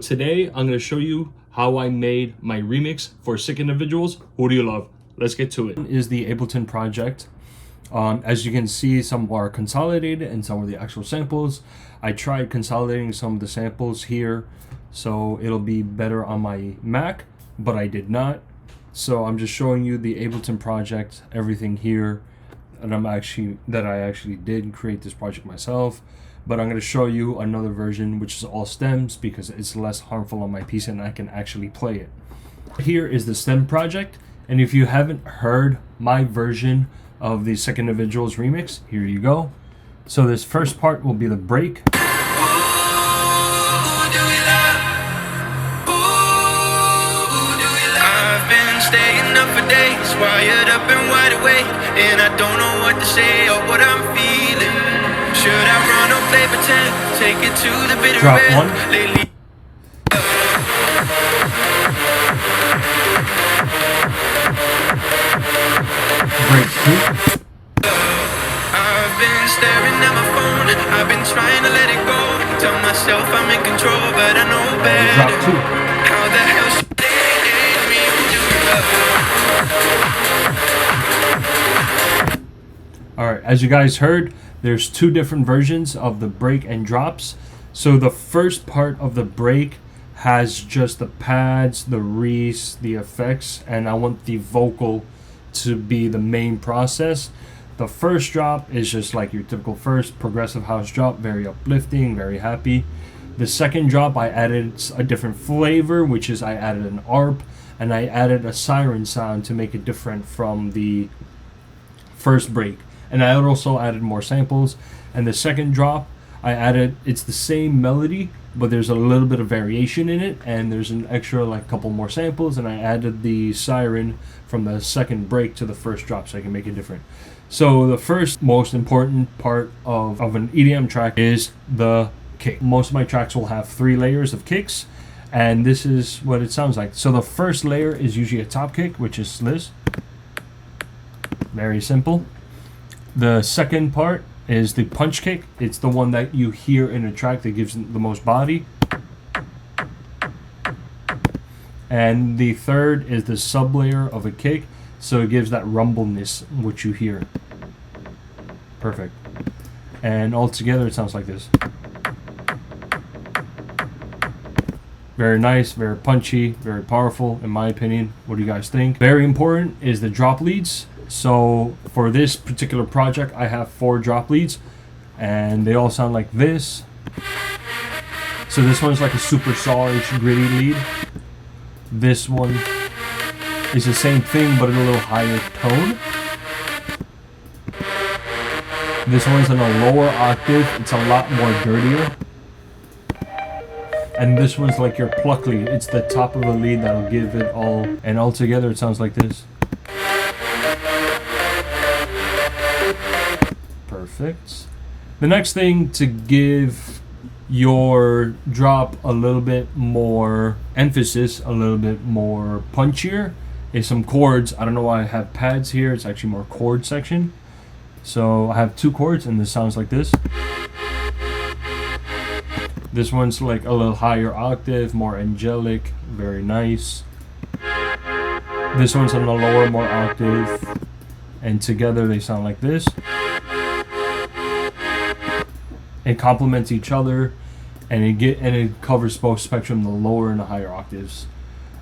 Today, I'm going to show you how I made my remix for Sick Individuals. Who do you love? Let's get to it. Is the Ableton project. As you can see, some are consolidated and some are the actual samples. I tried consolidating some of the samples here so it'll be better on my Mac, but I did not. So I'm just showing you the Ableton project, everything here, and I actually did create this project myself. But I'm going to show you another version which is all stems because it's less harmful on my PC and I can actually play it. Here is the stem project, and if you haven't heard my version of the Sick Individuals remix, here you go. So this first part will be the break. I've been staying up for days, wired up and wide awake, and I don't know what to say or what I'm feeling. Should I run or play pretend? Take it to the bitter Drop end. one. Lately, Break two. I've been staring at my phone. I've been trying to let it go. Tell myself I'm in control, but I know better. Drop two. How the hell should they hate me? Alright, as you guys heard, there's two different versions of the break and drops. So the first part of the break has just the pads, the reese, the effects, and I want the vocal to be the main process. The first drop is just like your typical first progressive house drop, very uplifting, very happy. The second drop, I added a different flavor, which is I added an ARP, and I added a siren sound to make it different from the first break. And I also added more samples. And the second drop, it's the same melody, but there's a little bit of variation in it, and there's an extra like couple more samples, and I added the siren from the second break to the first drop so I can make it different. So the first most important part of an EDM track is the kick. Most of my tracks will have 3 layers of kicks, and this is what it sounds like. So the first layer is usually a top kick, which is this. Very simple. The second part is the punch kick. It's the one that you hear in a track that gives the most body. And the third is the sub layer of a kick, so it gives that rumbleness which you hear. Perfect. And all together it sounds like this. Very nice, very punchy, very powerful in my opinion. What do you guys think? Very important is the drop leads. So for this particular project, I have 4 drop leads, and they all sound like this. So this one's like a super solid, gritty lead. This one is the same thing, but in a little higher tone. This one's in a lower octave. It's a lot more dirtier. And this one's like your pluck lead. It's the top of a lead that'll give it all. And all together, it sounds like this. Perfect. The next thing to give your drop a little bit more emphasis, a little bit more punchier, is some chords. I don't know why I have pads here. It's actually more chord section. So I have 2 chords, and this sounds like this. This one's like a little higher octave, more angelic, very nice. This one's on a lower, more octave, and together they sound like this. It complements each other, and it covers both spectrum, the lower and the higher octaves.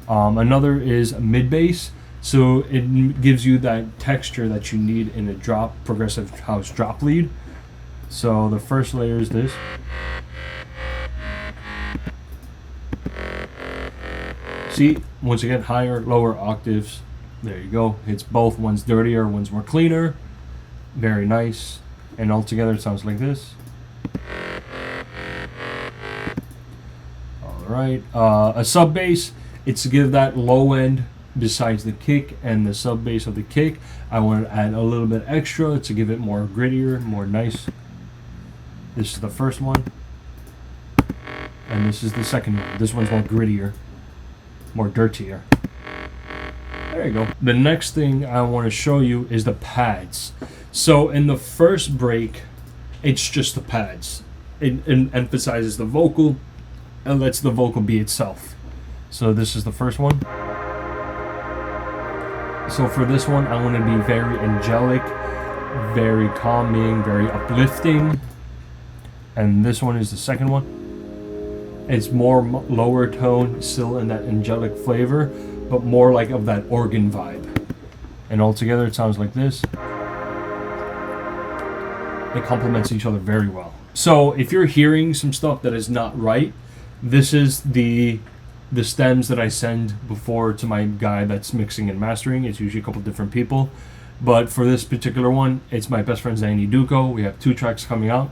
Another is mid bass, so it gives you that texture that you need in a progressive house drop lead. So the first layer is this. See, once again, higher, lower octaves. There you go. It's both. One's dirtier, one's more cleaner. Very nice. And all together it sounds like this. Alright, a sub bass, it's to give that low end besides the kick and the sub bass of the kick. I want to add a little bit extra to give it more grittier, more nice. This is the first one, and this is the second one. This one's more grittier, more dirtier. There you go. The next thing I want to show you is the pads. So in the first break, it's just the pads. It emphasizes the vocal, it lets the vocal be itself. So this is the first one. So for this one, I want to be very angelic, very calming, very uplifting. And this one is the second one. It's more lower tone, still in that angelic flavor, but more like of that organ vibe. And altogether it sounds like this. It complements each other very well. So if you're hearing some stuff that is not right, this is the stems that I send before to my guy that's mixing and mastering. It's usually a couple different people. But for this particular one, it's my best friend Zany Duco. We have 2 tracks coming out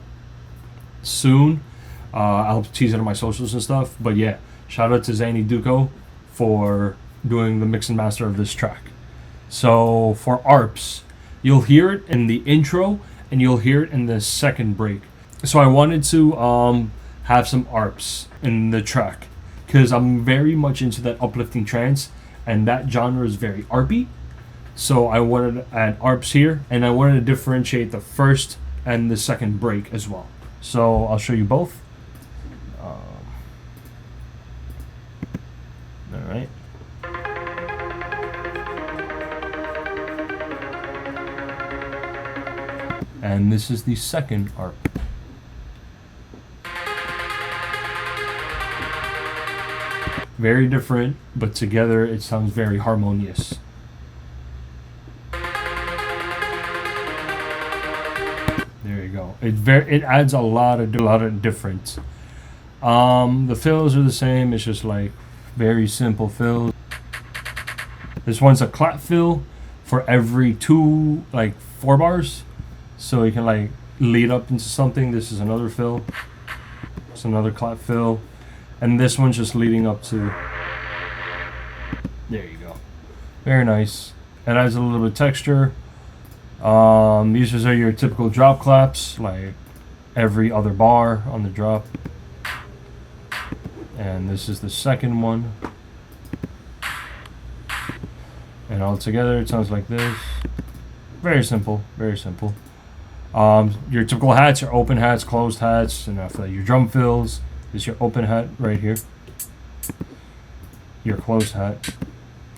soon. I'll tease it on my socials and stuff. But yeah, shout out to Zany Duco for doing the mix and master of this track. So for ARPs, you'll hear it in the intro and you'll hear it in the second break. So I wanted to have some ARPs in the track because I'm very much into that uplifting trance, and that genre is very ARPy. So I wanted to add ARPs here, and I wanted to differentiate the first and the second break as well. So I'll show you both. All right. And this is the second ARP. Very different, but together it sounds very harmonious. There you go. It adds a lot of difference. The fills are the same. It's just like very simple fills. This one's a clap fill for every 2 like 4 bars, so you can like lead up into something. This is another fill. It's another clap fill. And this one's just leading up to... There you go. Very nice. It adds a little bit of texture. These are your typical drop claps, like every other bar on the drop. And this is the second one. And all together it sounds like this. Very simple, very simple. Your typical hats, your open hats, closed hats, and after that your drum fills. This is your open hat right here, your closed hat,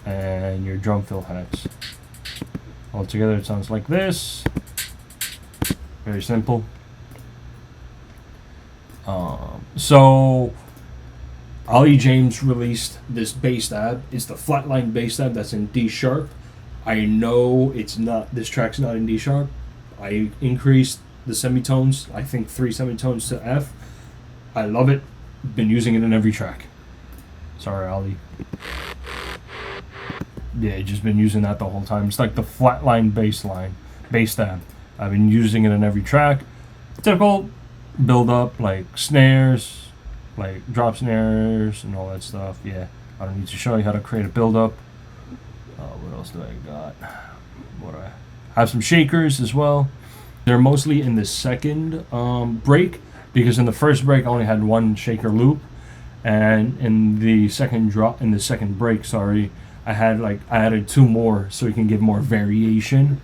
and your drum fill hats. All together it sounds like this. Very simple. So Ollie James released this bass tab. It's the flatline bass tab that's in D sharp. I know it's not, this track's not in D sharp. I increased the semitones, I think 3 semitones to F. I love it. Been using it in every track. Sorry, Ollie. Yeah, just been using that the whole time. It's like the flatline bass tab. I've been using it in every track. Typical build up, like snares, like drop snares and all that stuff. Yeah, I don't need to show you how to create a build up. What else do I got? I have some shakers as well. They're mostly in the second break, because in the first break I only had 1 shaker loop, and in the second break, sorry, I added 2 more so you can give more variation.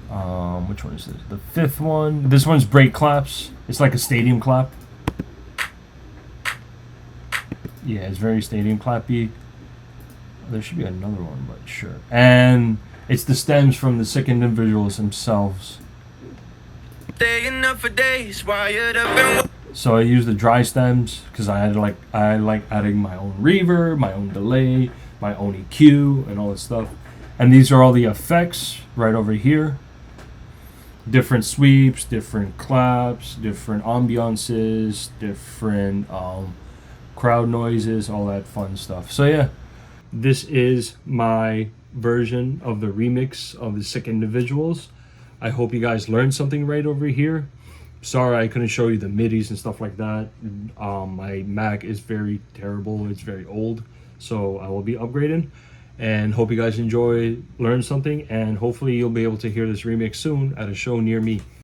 Which one is this? The 5th one. This one's break claps. It's like a stadium clap. Yeah, it's very stadium clappy. There should be another one, but sure. And it's the stems from the sick individuals themselves. Staying up for days, wired up and So I use the dry stems because I like adding my own reverb, my own delay, my own EQ, and all that stuff. And these are all the effects right over here. Different sweeps, different claps, different ambiances, different crowd noises, all that fun stuff. So yeah, this is my version of the remix of the Sick Individuals. I hope you guys learned something right over here. Sorry I couldn't show you the midis and stuff like that. My Mac is very terrible. It's very old, so I will be upgrading. And hope you guys learn something, and hopefully you'll be able to hear this remix soon at a show near me.